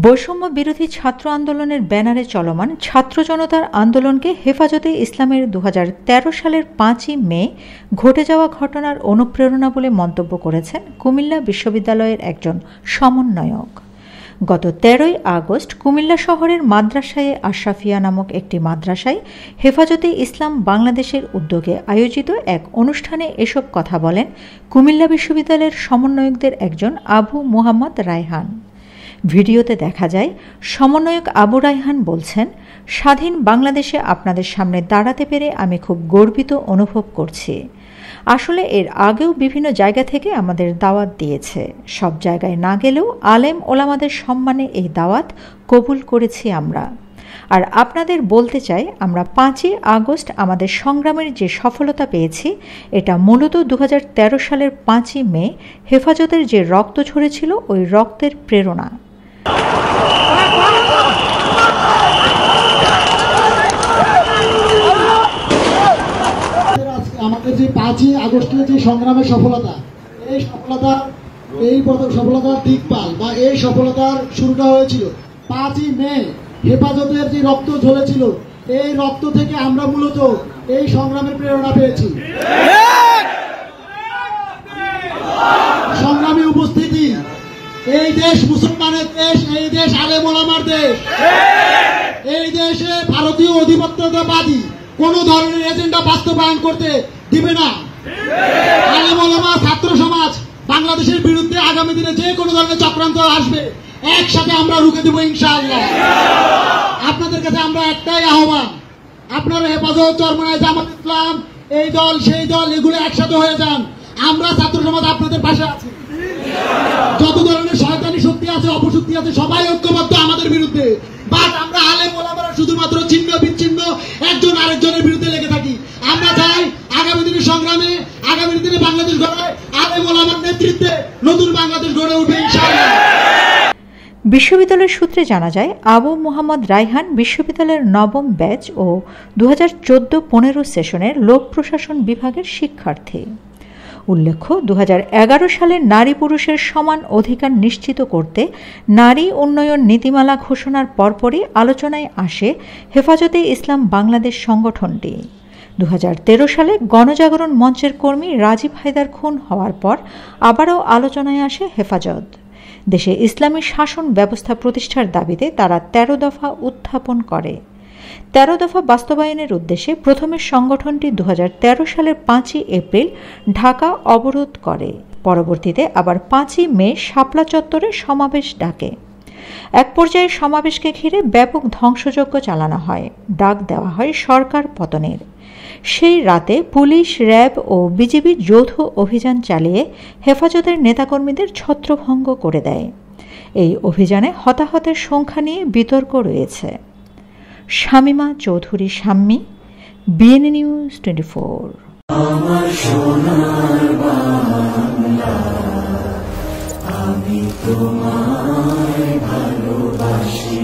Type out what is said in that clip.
বৈষম্য বিরোধী ছাত্র আন্দোলনের ব্যানারে চলমান ছাত্র জনতার আন্দোলনকে হেফাজতে ইসলামের ২০১৩ সালের ৫ই মে ঘটে যাওয়া ঘটনার অনুপ্রেরণা বলে মন্তব্য করেছেন কুমিল্লা বিশ্ববিদ্যালয়ের একজন সমন্বয়ক। গত ১৩ই আগস্ট কুমিল্লা শহরের মাদ্রাসায়ে আশরাফিয়া নামক একটি মাদ্রাসায় হেফাজতে ইসলাম বাংলাদেশের উদ্যোগে আয়োজিত এক অনুষ্ঠানে এসব কথা বলেন কুমিল্লা বিশ্ববিদ্যালয়ের সমন্বয়কদের একজন আবু মুহাম্মদ রায়হান। ভিডিওতে দেখা যায় সমন্বয়ক আবু রায়হান বলছেন, স্বাধীন বাংলাদেশে আপনাদের সামনে দাঁড়াতে পেরে আমি খুব গর্বিত অনুভব করছি। আসলে এর আগেও বিভিন্ন জায়গা থেকে আমাদের দাওয়াত দিয়েছে, সব জায়গায় না গেলেও আলেম ওলামাদের সম্মানে এই দাওয়াত কবুল করেছি আমরা। আর আপনাদের বলতে চাই, আমরা ৫ই আগস্ট আমাদের সংগ্রামের যে সফলতা পেয়েছি এটা মূলত ২০১৩ সালের ৫ই মে হেফাজতের যে রক্ত ঝরেছিল ওই রক্তের প্রেরণা। আমাদের যে ৫ই আগস্টের যে সংগ্রামের সফলতা, এই সফলতার দিকপাল বা এই সফলতার শুরুটা হয়েছিল ৫ই মে। হেফাজতের যে রক্ত ঝরেছিল, এই রক্ত থেকে আমরা মূলত এই সংগ্রামের প্রেরণা পেয়েছি। সংগ্রামী উপস্থিতি, এই দেশ মুসলমানের দেশ, এই দেশ আলেম ওলামার দেশ। এই দেশে ভারতীয় অধিপত্যবাদী কোন ধরনের এজেন্ডা বাস্তবায়ন করতে দিবে না। আলেম ওলামা ছাত্র সমাজ বাংলাদেশের বিরুদ্ধে আগামী দিনে যে কোনো ধরনের চক্রান্ত আসবে একসাথে আমরা রুখে দেব ইনশাআল্লাহ। আপনাদের কাছে আমরা একটাই আহ্বান, আপনারা হেফাজত, চরমনায়, জামাত ইসলাম, এই দল সেই দল এগুলো একসাথে হয়ে যান। আমরা ছাত্র সমাজ আপনাদের পাশে আছি। যত ধরনের শয়তানি শক্তি আছে, অপশক্তি আছে, সবাই ঐক্যবদ্ধ আমাদের বিরুদ্ধে। বাট আমরা আলেম ওলামারা শুধুমাত্র ছিন্ন বিচ্ছিন্ন একজন আরেকজনের বিরুদ্ধে লেগে থাকি। আমরা চাই আগামী দিনের সংগ্রামে, আগামী দিনে বাংলাদেশ গড়ে আলেম ওলামার নেতৃত্বে নতুন বাংলাদেশ গড়ে উঠবে ইনশাআল্লাহ। বিশ্ববিদ্যালয়ের সূত্রে জানা যায়, আবু মুহাম্মদ রায়হান বিশ্ববিদ্যালয়ের নবম ব্যাচ ও ২০১৪-১৫ সেশনের লোক প্রশাসন বিভাগের শিক্ষার্থী। উল্লেখ্য, ২০১১ সালে নারী পুরুষের সমান অধিকার নিশ্চিত করতে নারী উন্নয়ন নীতিমালা ঘোষণার পরপরই আলোচনায় আসে হেফাজতে ইসলাম বাংলাদেশ সংগঠনটি। ২০১৩ সালে গণজাগরণ মঞ্চের কর্মী রাজীব হায়দার খুন হওয়ার পর আবারও আলোচনায় আসে হেফাজত। দেশে ইসলামী শাসন ব্যবস্থা প্রতিষ্ঠার দাবিতে তারা ১৩ দফা উত্থাপন করে। ১৩ দফা বাস্তবায়নের উদ্দেশ্যে প্রথমে সংগঠনটি ২০১৩ সালের ৫ই এপ্রিল ঢাকা অবরোধ করে। পরবর্তীতে আবার ৫ই মে শাপলা চত্বরে সমাবেশ ডাকে। এক পর্যায়ে সমাবেশকে ঘিরে ব্যাপক ধ্বংসযজ্ঞ চালানো হয়, ডাক দেওয়া হয় সরকার পতনের। সেই রাতে পুলিশ, র্যাব ও বিজিবি যৌথ অভিযান চালিয়ে হেফাজতের নেতাকর্মীদের ছত্রভঙ্গ করে দেয়। এই অভিযানে হতাহতের সংখ্যা নিয়ে বিতর্ক রয়েছে। Shamima Chowdhury Shammi, BNA news 24। আমার সোনার বাংলা, আমি তোমায় ভালোবাসি।